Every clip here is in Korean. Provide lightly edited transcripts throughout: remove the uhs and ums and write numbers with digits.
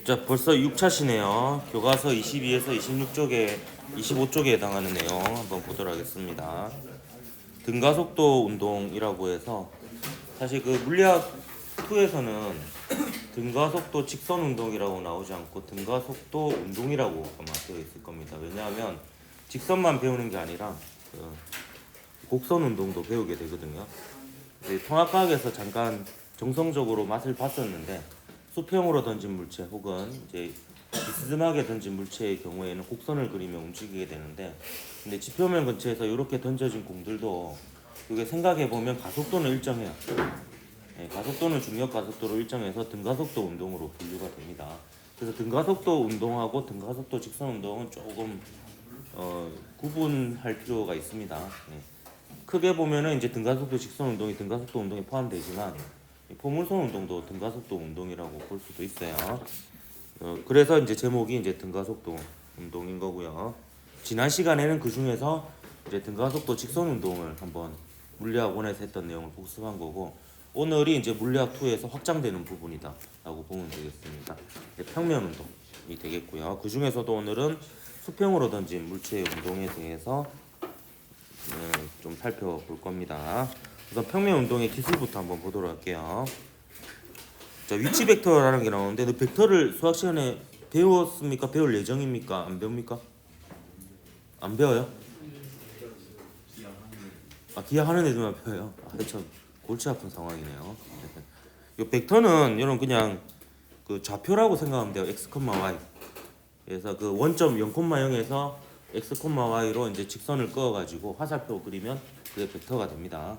자, 벌써 6차시네요. 교과서 22에서 26쪽에 25쪽에 해당하는 내용 한번 보도록 하겠습니다. 등가속도 운동이라고 해서 사실 그 물리학 2에서는 등가속도 직선 운동이라고 나오지 않고 등가속도 운동이라고 아마 되어 있을 겁니다. 왜냐하면 직선만 배우는 게 아니라 그 곡선 운동도 배우게 되거든요. 통합과학에서 잠깐 정성적으로 맛을 봤었는데 수평으로 던진 물체 혹은 이제 비스듬하게 던진 물체의 경우에는 곡선을 그리며 움직이게 되는데, 근데 지표면 근처에서 이렇게 던져진 공들도 이게 생각해 보면 가속도는 일정해요. 가속도는 중력 가속도로 일정해서 등가속도 운동으로 분류가 됩니다. 그래서 등가속도 운동하고 등가속도 직선 운동은 조금 구분할 필요가 있습니다. 크게 보면은 이제 등가속도 직선 운동이 등가속도 운동에 포함되지만 포물선 운동도 등가속도 운동이라고 볼 수도 있어요. 그래서 이제 제목이 이제 등가속도 운동인 거고요. 지난 시간에는 그 중에서 이제 등가속도 직선 운동을 한번 물리학 1에서 했던 내용을 복습한 거고, 오늘이 이제 물리학 2에서 확장되는 부분이다라고 보면 되겠습니다. 평면 운동이 되겠고요. 그 중에서도 오늘은 수평으로 던진 물체의 운동에 대해서 좀 살펴볼 겁니다. 우선 평면 운동의 기술부터 한번 보도록 할게요. 자, 위치 벡터라는 게 나오는데, 너 벡터를 수학 시간에 배웠습니까? 배울 예정입니까? 안 배웁니까? 안 배워요? 기하하는 애들만 배워요. 참 골치 아픈 상황이네요. 이 벡터는 여러분 그냥 그 좌표라고 생각하면 돼요. x, y. 그래서 그 원점 0,0에서 x, y로 이제 직선을 그어가지고 화살표 그리면 그게 벡터가 됩니다.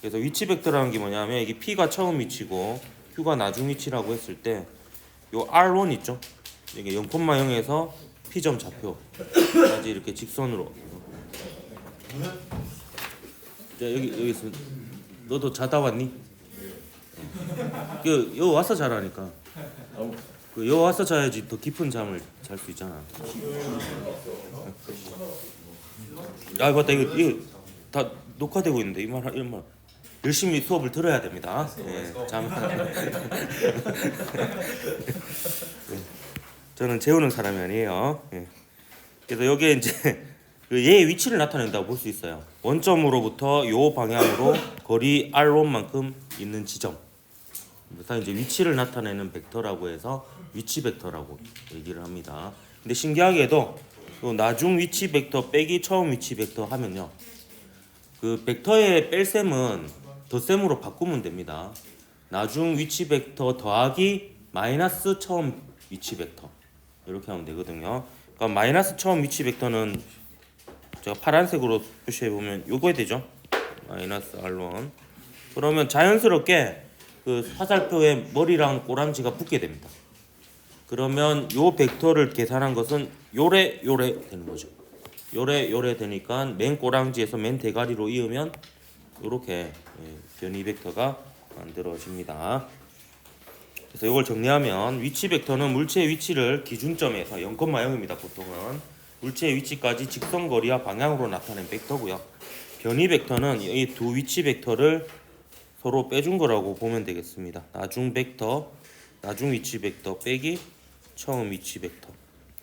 그래서 위치 벡터라는 게 뭐냐면 이게 p가 처음 위치고 q가 나중 위치라고 했을 때 요 r1 있죠? 이게 0,0에서 p점 좌표까지 이렇게 직선으로. 자, 여기 있어. 너도 자다 왔니? 여 와서 자라니까. 여 와서 자야지 더 깊은 잠을 잘 수 있잖아. 맞다, 이거 다 녹화되고 있는데 이런 말 열심히 수업을 들어야 됩니다. 잠. 저는 재우는 사람이 아니에요. 그래서 여기에 이제 얘의 위치를 나타낸다고 볼 수 있어요. 원점으로부터 요 방향으로 거리 r1만큼 있는 지점. 그래서 이제 위치를 나타내는 벡터라고 해서 위치 벡터라고 얘기를 합니다. 근데 신기하게도 요 나중 위치 벡터 빼기 처음 위치 벡터 하면요, 그 벡터의 뺄셈은 덧셈으로 바꾸면 됩니다. 나중 위치 벡터 더하기 마이너스 처음 위치 벡터, 이렇게 하면 되거든요. 그러니까 마이너스 처음 위치 벡터는 제가 파란색으로 표시해 보면 요거에 되죠. 마이너스 r1. 그러면 자연스럽게 그 화살표에 머리랑 꼬랑지가 붙게 됩니다. 그러면 요 벡터를 계산한 것은 요래 되는 거죠. 요래 되니까 맨 꼬랑지에서 맨 대가리로 이으면 요렇게 변이 벡터가 만들어집니다. 그래서 이걸 정리하면 위치 벡터는 물체의 위치를 기준점에서 0,0입니다. 보통은 물체의 위치까지 직선 거리와 방향으로 나타낸 벡터고요. 변이 벡터는 이 두 위치 벡터를 서로 빼준 거라고 보면 되겠습니다. 나중 벡터, 나중 위치 벡터 빼기 처음 위치 벡터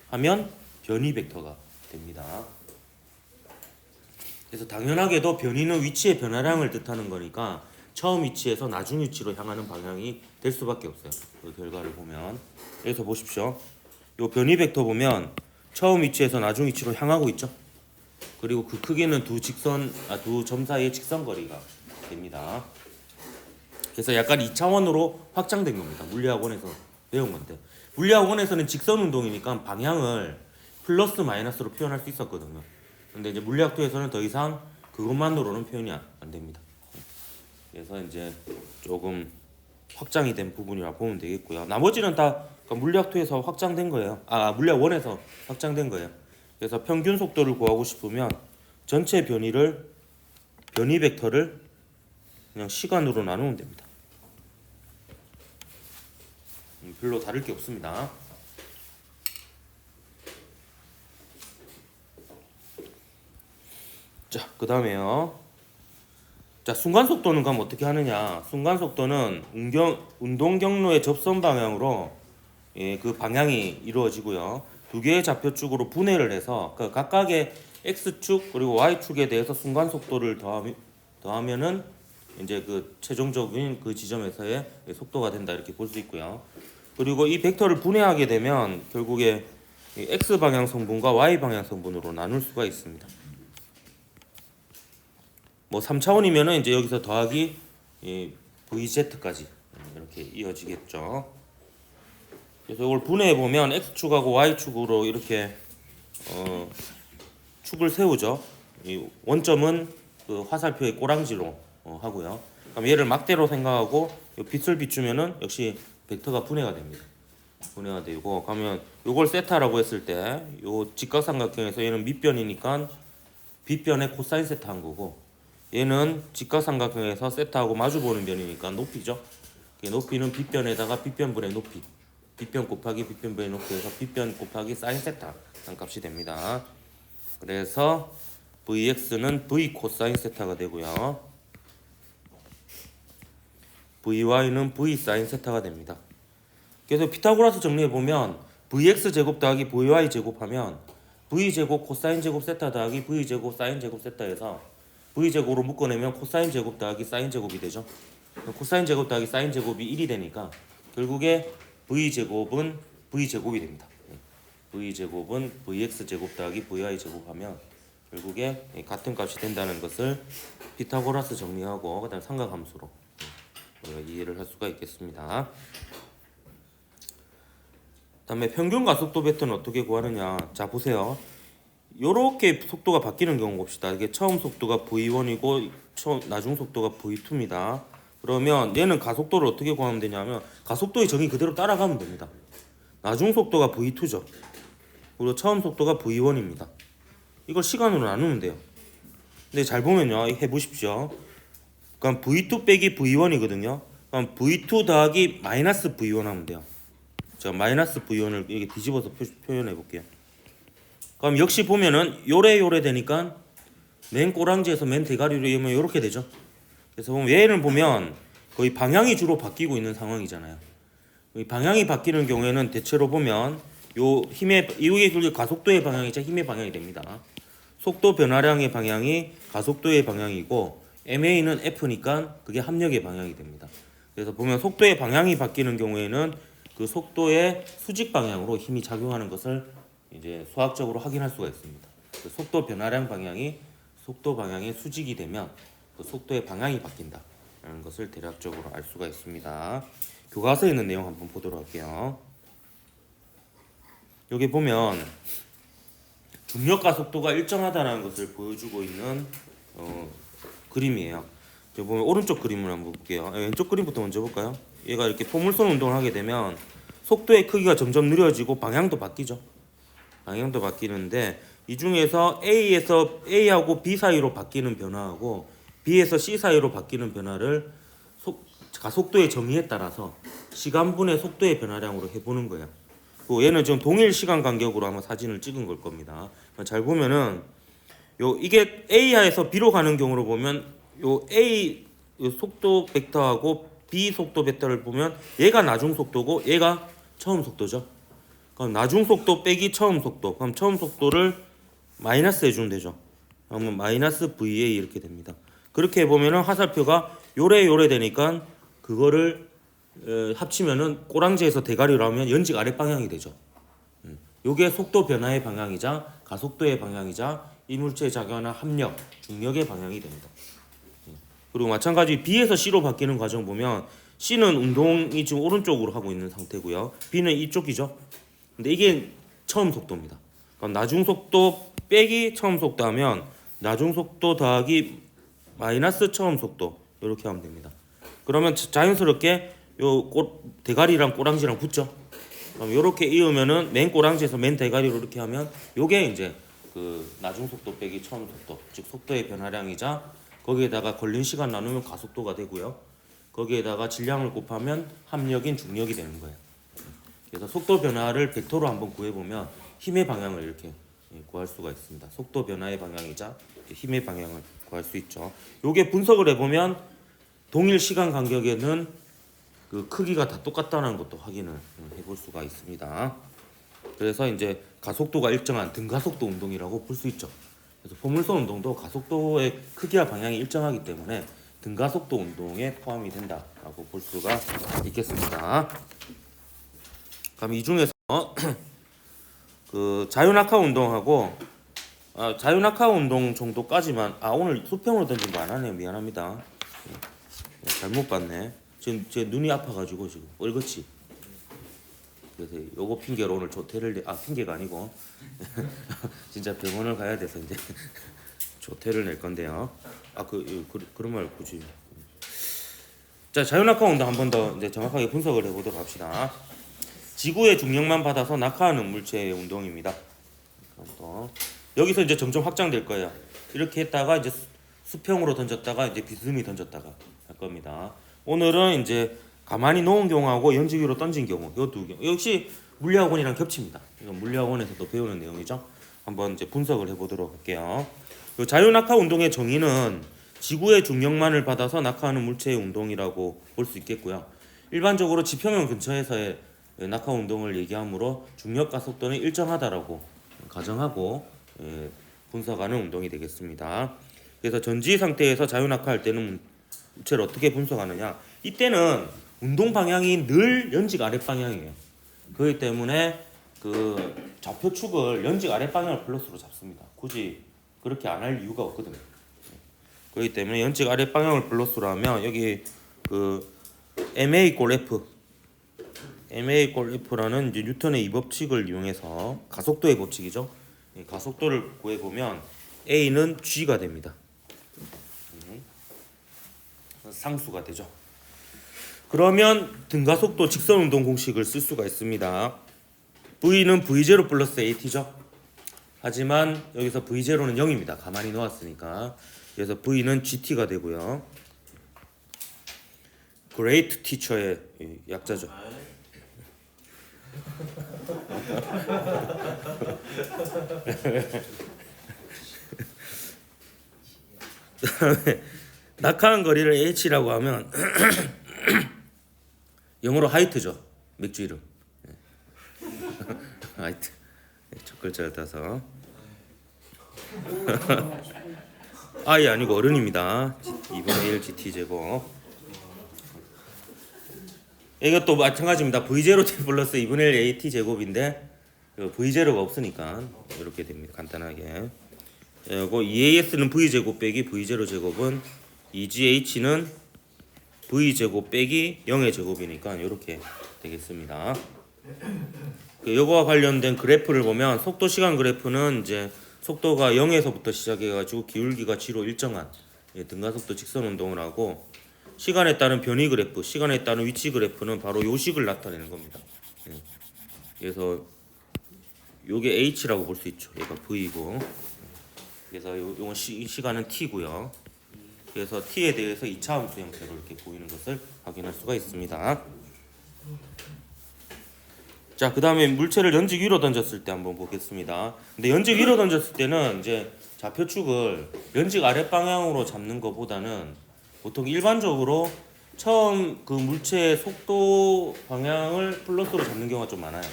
하면 변이 벡터가 됩니다. 그래서 당연하게도 변이는 위치의 변화량을 뜻하는 거니까 처음 위치에서 나중 위치로 향하는 방향이 될 수밖에 없어요. 그 결과를 보면. 그래서 보십시오. 이 변이 벡터 보면 처음 위치에서 나중 위치로 향하고 있죠. 그리고 그 크기는 두 점 사이의 직선 거리가 됩니다. 그래서 약간 2차원으로 확장된 겁니다. 물리학원에서 배운 건데, 물리학원에서는 직선 운동이니까 방향을 플러스 마이너스로 표현할 수 있었거든요. 근데 이제 물리학 2에서는 더 이상 그것만으로는 표현이 안 됩니다. 그래서 이제 조금 확장이 된 부분이라 보면 되겠고요. 나머지는 다 물리학 2에서 확장된 거예요. 물리학 1에서 확장된 거예요. 그래서 평균 속도를 구하고 싶으면 전체 변이 벡터를 그냥 시간으로 나누면 됩니다. 별로 다를 게 없습니다. 자, 그 다음에요. 자, 순간 속도는 그럼 어떻게 하느냐? 순간 속도는 운동 경로의 접선 방향으로 그 방향이 이루어지고요. 두 개의 좌표축으로 분해를 해서 그 각각의 x축 그리고 y축에 대해서 순간 속도를 더하면은 이제 그 최종적인 그 지점에서의 속도가 된다 이렇게 볼 수 있고요. 그리고 이 벡터를 분해하게 되면 결국에 이 x 방향 성분과 y 방향 성분으로 나눌 수가 있습니다. 뭐 3차원이면은 이제 여기서 더하기 VZ까지 이렇게 이어지겠죠. 그래서 이걸 분해해 보면 x축하고 y축으로 이렇게 축을 세우죠. 이 원점은 그 화살표의 꼬랑지로 하고요. 그럼 얘를 막대로 생각하고 빛을 비추면은 역시 벡터가 분해가 됩니다. 분해가 되고 그러면 요걸 세타라고 했을 때 요 직각삼각형에서 얘는 밑변이니까 빗변의 코사인 세타 한 거고 얘는 직각삼각형에서 세타하고 마주보는 변이니까 높이죠. 높이는 빗변에다가 빗변분의 높이 빗변 곱하기 빗변분의 높이에서 빗변 곱하기 사인 세타 한 값이 됩니다. 그래서 Vx는 V 코사인 세타가 되고요. Vy는 V 사인 세타가 됩니다. 그래서 피타고라스 정리해 보면 Vx 제곱 더하기 Vy 제곱하면 V 제곱 코사인 제곱 세타 더하기 V 제곱 사인 제곱 세타에서 V 제곱으로 묶어내면 코사인 제곱 더하기 사인 제곱이 되죠. 코사인 제곱 더하기 사인 제곱이 1이 되니까 결국에 V 제곱은 V 제곱이 됩니다. V 제곱은 Vx 제곱 더하기 Vy 제곱하면 결국에 같은 값이 된다는 것을 피타고라스 정리하고 그다음 삼각함수로 우리가 이해를 할 수가 있겠습니다. 그다음에 평균 가속도 벡터는 어떻게 구하느냐? 자 보세요. 요렇게 속도가 바뀌는 경우 봅시다. 이게 처음 속도가 V1이고 나중 속도가 V2입니다. 그러면 얘는 가속도를 어떻게 구하면 되냐면 가속도의 정의 그대로 따라가면 됩니다. 나중 속도가 V2죠. 그리고 처음 속도가 V1입니다. 이걸 시간으로 나누면 돼요. 근데 잘 보면요. 해보십시오. 그럼 V2 빼기 V1이거든요. 그럼 V2 더하기 마이너스 V1 하면 돼요. 제가 마이너스 V1을 이렇게 뒤집어서 표현해 볼게요. 그럼 역시 보면은 요래 되니까 맨 꼬랑지에서 맨 대가리로 이으면 이렇게 되죠. 그래서 보면 얘를 보면 거의 방향이 주로 바뀌고 있는 상황이잖아요. 이 방향이 바뀌는 경우에는 대체로 보면 요 힘의 이게 가속도의 방향이자 힘의 방향이 됩니다. 속도 변화량의 방향이 가속도의 방향이고 MA는 F니까 그게 합력의 방향이 됩니다. 그래서 보면 속도의 방향이 바뀌는 경우에는 그 속도의 수직 방향으로 힘이 작용하는 것을 이제 수학적으로 확인할 수가 있습니다. 그 속도 변화량 방향이 속도 방향의 수직이 되면 그 속도의 방향이 바뀐다라는 것을 대략적으로 알 수가 있습니다. 교과서에 있는 내용 한번 보도록 할게요. 여기 보면 중력 가속도가 일정하다는 것을 보여주고 있는 그림이에요. 여기 보면 오른쪽 그림을 한번 볼게요. 왼쪽 그림부터 먼저 볼까요? 얘가 이렇게 포물선 운동을 하게 되면 속도의 크기가 점점 느려지고 방향도 바뀌죠. 방향도 바뀌는데 이 중에서 A에서 A하고 B 사이로 바뀌는 변화하고 B에서 C 사이로 바뀌는 변화를 가속도의 정의에 따라서 시간분의 속도의 변화량으로 해보는 거예요. 얘는 지금 동일 시간 간격으로 아마 사진을 찍은 걸 겁니다. 잘 보면은 이게 A하에서 B로 가는 경우로 보면 A 속도 벡터하고 B 속도 벡터를 보면 얘가 나중 속도고 얘가 처음 속도죠. 그럼 나중 속도 빼기 처음 속도. 그럼 처음 속도를 마이너스 해주면 되죠. 그러면 마이너스 VA 이렇게 됩니다. 그렇게 해보면은 화살표가 요래 되니까 그거를 합치면은 꼬랑지에서 대가리로 하면 연직 아래 방향이 되죠. 요게 속도 변화의 방향이자 가속도의 방향이자 이물체에 작용하는 합력, 중력의 방향이 됩니다. 그리고 마찬가지 B에서 C로 바뀌는 과정 보면 C는 운동이 지금 오른쪽으로 하고 있는 상태고요. B는 이쪽이죠. 근데 이게 처음 속도입니다. 그럼 나중 속도 빼기 처음 속도 하면 나중 속도 더하기 마이너스 처음 속도 이렇게 하면 됩니다. 그러면 자연스럽게 요 대가리랑 꼬랑지랑 붙죠. 그럼 이렇게 이으면은 맨 꼬랑지에서 맨 대가리로 이렇게 하면 요게 이제 그 나중 속도 빼기 처음 속도, 즉 속도의 변화량이자 거기에다가 걸린 시간 나누면 가속도가 되고요. 거기에다가 질량을 곱하면 합력인 중력이 되는 거예요. 그래서 속도 변화를 벡터로 한번 구해보면 힘의 방향을 이렇게 구할 수가 있습니다. 속도 변화의 방향이자 힘의 방향을 구할 수 있죠. 요게 분석을 해보면 동일 시간 간격에는 그 크기가 다 똑같다는 것도 확인을 해볼 수가 있습니다. 그래서 이제 가속도가 일정한 등가속도 운동이라고 볼 수 있죠. 그래서 포물선 운동도 가속도의 크기와 방향이 일정하기 때문에 등가속도 운동에 포함이 된다라고 볼 수가 있겠습니다. 그럼 이 중에서 그 자유낙하 운동하고 자유낙하 운동 정도까지만 오늘 수평으로 던진 거 안 하네요. 미안합니다. 잘못 봤네. 지금 제 눈이 아파가지고 지금 얼그치. 그래서 요거 핑계로 오늘 조퇴를 핑계가 아니고 진짜 병원을 가야 돼서 이제 조퇴를 낼 건데요. 그런 말 굳이. 자, 자유낙하 운동 한 번 더 이제 정확하게 분석을 해보도록 합시다. 지구의 중력만 받아서 낙하하는 물체의 운동입니다. 여기서 이제 점점 확장될 거예요. 이렇게 했다가 이제 수평으로 던졌다가 이제 비스듬히 던졌다가 할 겁니다. 오늘은 이제 가만히 놓은 경우하고 연직 위로 던진 경우, 이 두 경우 역시 물리학원이랑 겹칩니다. 이건 물리학원에서도 배우는 내용이죠. 한번 이제 분석을 해보도록 할게요. 그 자유낙하 운동의 정의는 지구의 중력만을 받아서 낙하하는 물체의 운동이라고 볼 수 있겠고요. 일반적으로 지평형 근처에서의 낙하 운동을 얘기하므로 중력 가속도는 일정하다라고 가정하고 분석하는 운동이 되겠습니다. 그래서 전지 상태에서 자유낙하할 때는 물체를 어떻게 분석하느냐? 이때는 운동 방향이 늘 연직 아랫 방향이에요. 그렇기 때문에 그 좌표축을 연직 아랫 방향을 플러스로 잡습니다. 굳이 그렇게 안 할 이유가 없거든요. 그렇기 때문에 연직 아랫 방향을 플러스로 하면 여기 그 ma 꼴 f, ma 꼴 f라는 이제 뉴턴의 이 법칙을 이용해서 가속도의 법칙이죠. 가속도를 구해 보면 a는 g가 됩니다. 상수가 되죠. 그러면 등가속도 직선운동 공식을 쓸 수가 있습니다. V는 V0 플러스 AT죠. 하지만 여기서 V0는 0입니다. 가만히 놓았으니까. 그래서 V는 GT가 되고요. Great Teacher의 약자죠. 낙하한 거리를 h라고 하면 영어로 하이트죠. 맥주 이름. 하이트. 첫 글자를 따서 I 아니고 어른입니다. 2분의 1 GT 제곱. 이것도 마찬가지입니다. V0 T 플러스 2분의 1 AT 제곱인데 V0가 없으니까 이렇게 됩니다. 간단하게. 그리고 EAS는 V 제곱 빼기 V0 제곱은 EGH는 V 제곱 빼기 0의 제곱이니까 이렇게 되겠습니다. 요거와 관련된 그래프를 보면 속도 시간 그래프는 이제 속도가 0에서부터 시작해 가지고 기울기가 G로 일정한 등가속도 직선 운동을 하고, 시간에 따른 변이 그래프, 시간에 따른 위치 그래프는 바로 요 식을 나타내는 겁니다. 그래서 요게 H라고 볼 수 있죠. 얘가 V고, 그래서 요건 시간은 T고요. 그래서 T에 대해서 2차 함수 형태로 이렇게 보이는 것을 확인할 수가 있습니다. 자, 그 다음에 물체를 연직 위로 던졌을 때 한번 보겠습니다. 근데 연직 위로 던졌을 때는 이제 좌표축을 연직 아랫 방향으로 잡는 것보다는 보통 일반적으로 처음 그 물체의 속도 방향을 플러스로 잡는 경우가 좀 많아요.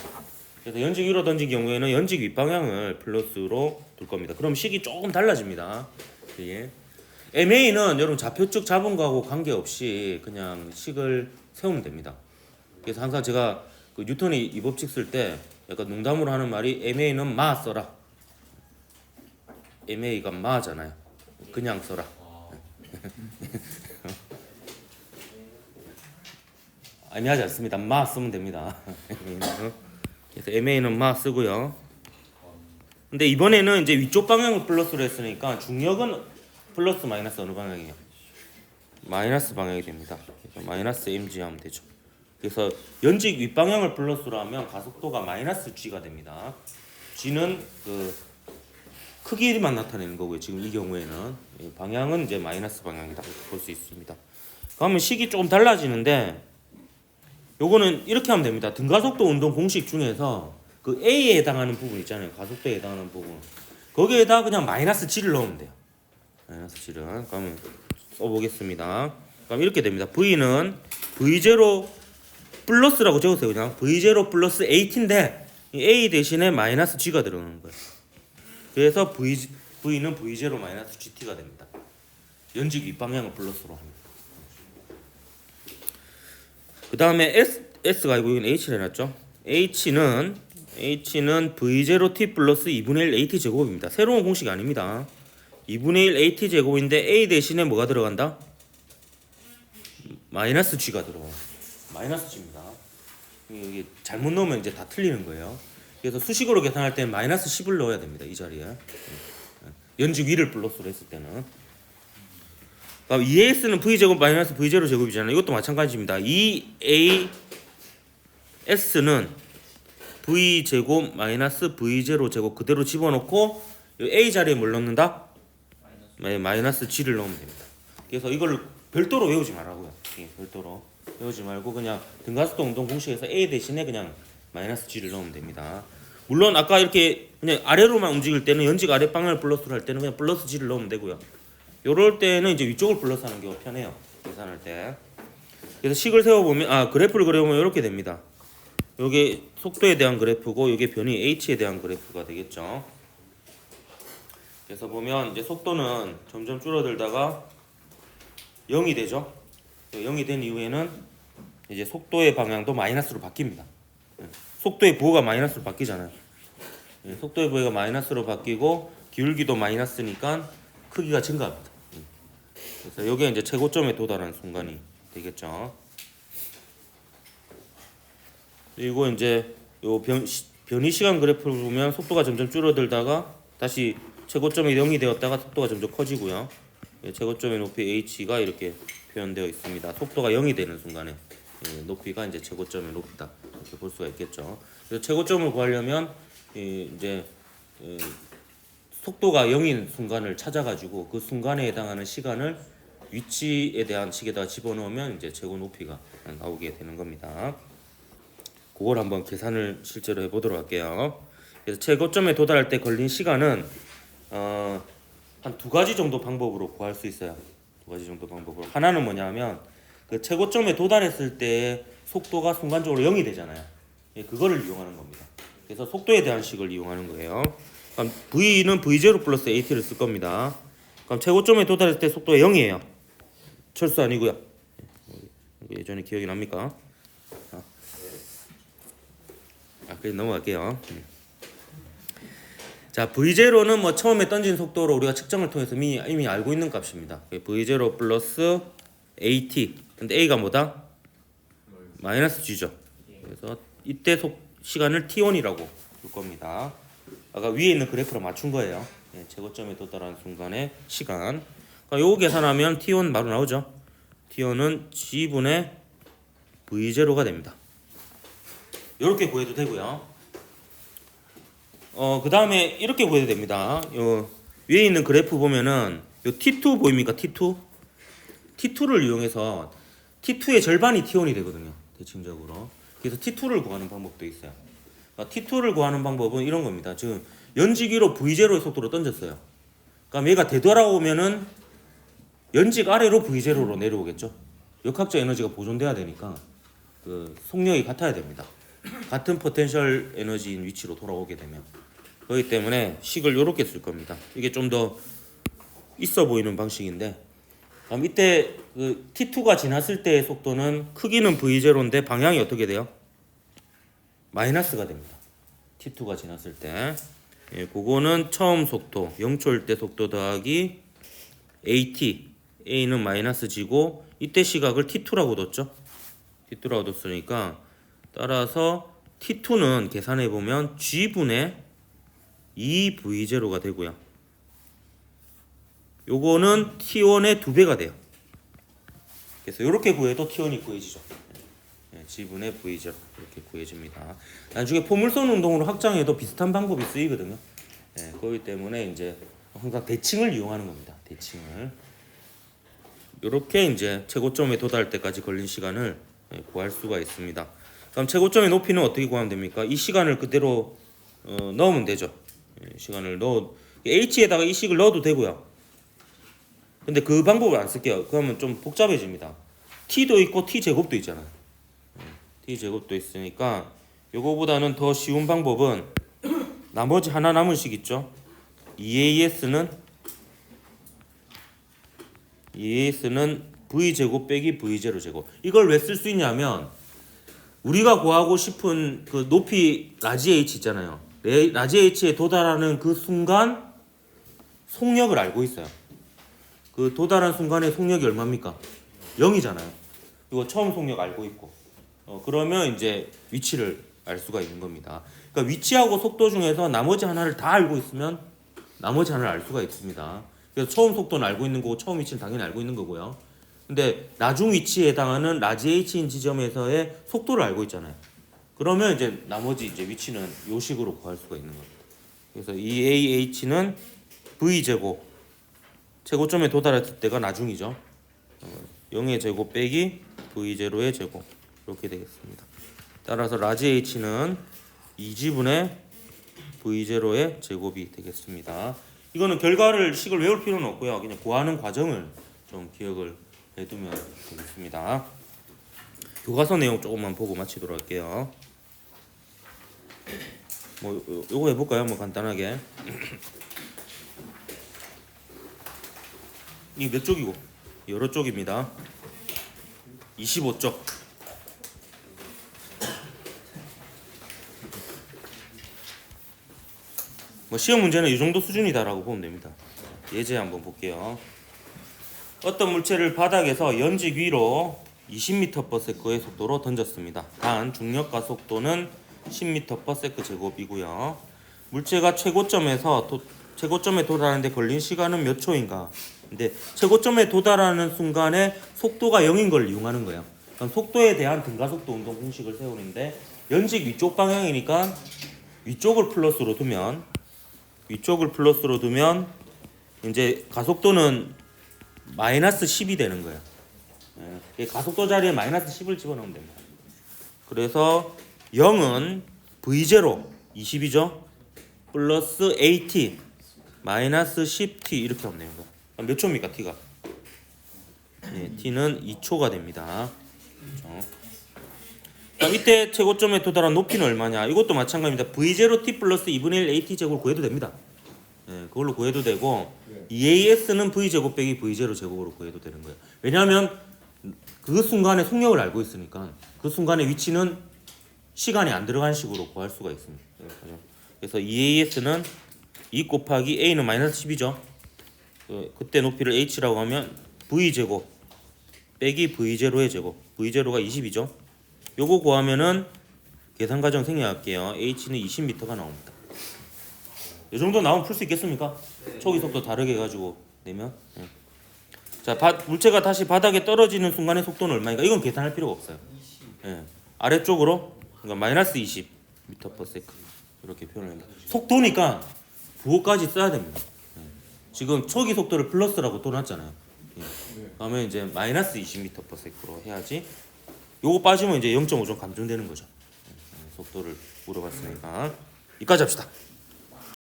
그래서 연직 위로 던진 경우에는 연직 윗방향을 플러스로 둘 겁니다. 그럼 식이 조금 달라집니다. 예. MA는 여러분 좌표축 잡은 거하고 관계없이 그냥 식을 세우면 됩니다. 그래서 항상 제가 그 뉴턴이 이 법칙 쓸 때 약간 농담으로 하는 말이 MA는 마 써라. MA가 마잖아요. 그냥 써라. 아니하지 않습니다. 마 쓰면 됩니다. 그래서 MA는 마 쓰고요. 근데 이번에는 이제 위쪽 방향을 플러스로 했으니까 중력은 플러스 마이너스 어느 방향이에요? 마이너스 방향이 됩니다. 그래서 마이너스 mg 하면 되죠. 그래서 연직 윗방향을 플러스로 하면 가속도가 마이너스 g가 됩니다. g는 그 크기만 나타내는 거고요. 지금 이 경우에는 방향은 이제 마이너스 방향이다 볼 수 있습니다. 그러면 식이 조금 달라지는데 요거는 이렇게 하면 됩니다. 등가속도 운동 공식 중에서 그 A에 해당하는 부분 있잖아요. 가속도에 해당하는 부분. 거기에다 그냥 마이너스 g를 넣으면 돼요. 마이너스 g를. 그러면 써보겠습니다. 그럼 이렇게 됩니다. V는 V0 플러스라고 적으세요. 그냥 V0 플러스 AT인데 이 A 대신에 마이너스 G가 들어가는 거예요. 그래서 V는 V0 마이너스 GT가 됩니다. 연직 윗방향을 플러스로 합니다. 그 다음에 S가 아니고 여기는 H를 해놨죠. H는 V0T 플러스 2분의 1 AT 제곱입니다. 새로운 공식이 아닙니다. 2분의 1 AT 제곱인데 A 대신에 뭐가 들어간다? 마이너스 G가 들어가요. 마이너스 G입니다. 이게 잘못 넣으면 이제 다 틀리는 거예요. 그래서 수식으로 계산할 때는 마이너스 10을 넣어야 됩니다. 이 자리에. 연직 위를 플러스로 했을 때는. 그러니까 2AS는 V제곱 마이너스 V0 제곱이잖아요. 이것도 마찬가지입니다. 2AS는 V제곱 마이너스 V0 제곱 그대로 집어넣고 A 자리에 뭘 넣는다? 마이너스 G를 넣으면 됩니다. 그래서 이걸 별도로 외우지 말라고요. 별도로 외우지 말고 그냥 등가속도 운동 공식에서 A 대신에 그냥 마이너스 G를 넣으면 됩니다. 물론 아까 이렇게 그냥 아래로만 움직일 때는 연직 아래 방향을 플러스로 할 때는 그냥 플러스 G를 넣으면 되고요. 요럴 때는 이제 위쪽을 플러스하는 게 편해요. 계산할 때. 그래서 식을 세워보면 그래프를 그려보면 이렇게 됩니다. 요게 속도에 대한 그래프고 요게 변이 H에 대한 그래프가 되겠죠. 그래서 보면 이제 속도는 점점 줄어들다가 0이 되죠. 0이 된 이후에는 이제 속도의 방향도 마이너스로 바뀝니다. 속도의 부호가 마이너스로 바뀌잖아요. 속도의 부호가 마이너스로 바뀌고 기울기도 마이너스니까 크기가 증가합니다. 그래서 여기에 이제 최고점에 도달하는 순간이 되겠죠. 그리고 이제 요 변이 시간 그래프를 보면 속도가 점점 줄어들다가 다시 최고점이 0이 되었다가 속도가 점점 커지고요. 최고점의 높이 h가 이렇게 표현되어 있습니다. 속도가 0이 되는 순간에 높이가 이제 최고점의 높이다 이렇게 볼 수가 있겠죠. 그래서 최고점을 구하려면 이제 속도가 0인 순간을 찾아가지고 그 순간에 해당하는 시간을 위치에 대한 식에다가 집어넣으면 이제 최고 높이가 나오게 되는 겁니다. 그걸 한번 계산을 실제로 해보도록 할게요. 그래서 최고점에 도달할 때 걸린 시간은 한 두 가지 정도 방법으로 구할 수 있어요. 두 가지 정도 방법으로. 하나는 뭐냐면 그 최고점에 도달했을 때 속도가 순간적으로 0이 되잖아요. 그거를 이용하는 겁니다. 그래서 속도에 대한 식을 이용하는 거예요. 그럼 V는 V0 플러스 AT를 쓸 겁니다. 그럼 최고점에 도달했을 때 속도가 0이에요. 철수 아니고요. 예전에 기억이 납니까? 그래 넘어갈게요. 자, V0는 뭐 처음에 던진 속도로 우리가 측정을 통해서 이미 알고 있는 값입니다. V0 플러스 AT. 근데 A가 뭐다? 마이너스 G죠. 그래서 이때 시간을 T1이라고 볼 겁니다. 아까 위에 있는 그래프랑 맞춘 거예요. 최고점에 도달하는 순간의 시간. 그러니까 요거 계산하면 T1 바로 나오죠. T1은 G분의 V0가 됩니다. 이렇게 구해도 되고요. 그 다음에 이렇게 구해도 됩니다. 요 위에 있는 그래프 보면은 요 T2 보입니까? T2를 이용해서 T2의 절반이 T1이 되거든요. 대칭적으로. 그래서 T2를 구하는 방법도 있어요. T2를 구하는 방법은 이런 겁니다. 지금 연직 위로 V0의 속도로 던졌어요. 그럼 얘가 되돌아오면은 연직 아래로 V0로 내려오겠죠. 역학적 에너지가 보존돼야 되니까 그 속력이 같아야 됩니다. 같은 포텐셜 에너지인 위치로 돌아오게 되면. 그렇기 때문에 식을 이렇게 쓸 겁니다. 이게 좀 더 있어 보이는 방식인데, 그럼 이때 그 T2가 지났을 때의 속도는 크기는 V0인데 방향이 어떻게 돼요? 마이너스가 됩니다. T2가 지났을 때. 그거는 처음 속도 0초일 때 속도 더하기 AT. A는 마이너스 G고 이때 시각을 T2라고 뒀죠. T2라고 뒀으니까 따라서 T2는 계산해 보면 G분의 2V0가 되고요. 요거는 T1의 2배가 돼요. 그래서 이렇게 구해도 T1이 구해지죠. G분의 V0 이렇게 구해집니다. 나중에 포물선 운동으로 확장해도 비슷한 방법이 쓰이거든요. 그렇기 때문에 이제 항상 대칭을 이용하는 겁니다. 대칭을. 이렇게 이제 최고점에 도달할 때까지 걸린 시간을 구할 수가 있습니다. 그럼 최고점의 높이는 어떻게 구하면 됩니까? 이 시간을 그대로 넣으면 되죠. 시간을 H에다가 이 식을 넣어도 되고요. 근데 그 방법을 안 쓸게요. 그러면 좀 복잡해집니다. T도 있고 T 제곱도 있잖아요. t 제곱도 있으니까 요거보다는 더 쉬운 방법은 나머지 하나 남은 식 있죠. 2as는 v 제곱 빼기 v0 제곱. 이걸 왜 쓸 수 있냐면 우리가 구하고 싶은 그 높이 라지 h 있잖아요. 라지 h에 도달하는 그 순간 속력을 알고 있어요. 그 도달한 순간의 속력이 얼마입니까? 0이잖아요. 이거 처음 속력 알고 있고. 그러면 이제 위치를 알 수가 있는 겁니다. 그러니까 위치하고 속도 중에서 나머지 하나를 다 알고 있으면 나머지 하나를 알 수가 있습니다. 그래서 처음 속도는 알고 있는 거고 처음 위치는 당연히 알고 있는 거고요. 근데 나중 위치에 해당하는 라지 h인 지점에서의 속도를 알고 있잖아요. 그러면 이제 나머지 이제 위치는 요 식으로 구할 수가 있는 겁니다. 그래서 이 AH는 V 제곱 최고점에 도달했을 때가 나중이죠. 0의 제곱 빼기 V0의 제곱 이렇게 되겠습니다. 따라서 라지 H는 2지분의 V0의 제곱이 되겠습니다. 이거는 결과를 식을 외울 필요는 없고요. 그냥 구하는 과정을 좀 기억을 해두면 되겠습니다. 교과서 내용 조금만 보고 마치도록 할게요. 뭐 요거 해볼까요? 뭐 간단하게. 이 몇 쪽이고? 여러 쪽입니다. 25쪽. 뭐 시험 문제는 이 정도 수준이다라고 보면 됩니다. 예제 한번 볼게요. 어떤 물체를 바닥에서 연직 위로 20m/s의 속도로 던졌습니다. 단 중력과 속도는 10m/s 제곱이고요. 물체가 최고점에 도달하는데 걸린 시간은 몇 초인가? 근데 최고점에 도달하는 순간에 속도가 0인 걸 이용하는 거예요. 그럼 속도에 대한 등가속도 운동 공식을 세우는데 연직 위쪽 방향이니까 위쪽을 플러스로 두면 이제 가속도는 마이너스 10이 되는 거예요. 가속도 자리에 마이너스 10을 집어넣으면 됩니다. 그래서 0은 V0 20이죠. 플러스 AT 마이너스 10T 이렇게 하면 됩니다. 몇 초입니까 T가? T는 2초가 됩니다. 그렇죠? 이때 최고점에 도달한 높이는 얼마냐? 이것도 마찬가지입니다. V0T 플러스 2분의 1 AT 제곱을 구해도 됩니다. 그걸로 구해도 되고 2AS는 V제곱 빼기 V0 제곱으로 구해도 되는 거예요. 왜냐하면 그 순간의 속력을 알고 있으니까 그 순간의 위치는 시간이 안 들어간 식으로 구할 수가 있습니다. 그래서 2AS는 2 곱하기 A는 마이너스 10이죠. 그때 높이를 H라고 하면 V제곱 빼기 V0의 제곱 V0가 20이죠. 요거 구하면은 계산 과정 생략할게요. H는 20m가 나옵니다. 이 정도 나오면 풀 수 있겠습니까? 초기 속도 다르게 해가지고 내면. 자, 물체가 다시 바닥에 떨어지는 순간의 속도는 얼마인가? 이건 계산할 필요가 없어요. 아래쪽으로 그러니까 마이너스 20m/s 이렇게 표현합니다. 속도니까 부호까지 써야 됩니다. 지금 초기 속도를 플러스라고 떠났잖아요. 그러면 이제 마이너스 20m/s로 해야지. 요거 빠지면 이제 0.5좀 감점되는 거죠. 속도를 물어봤으니까. 여기까지 합시다.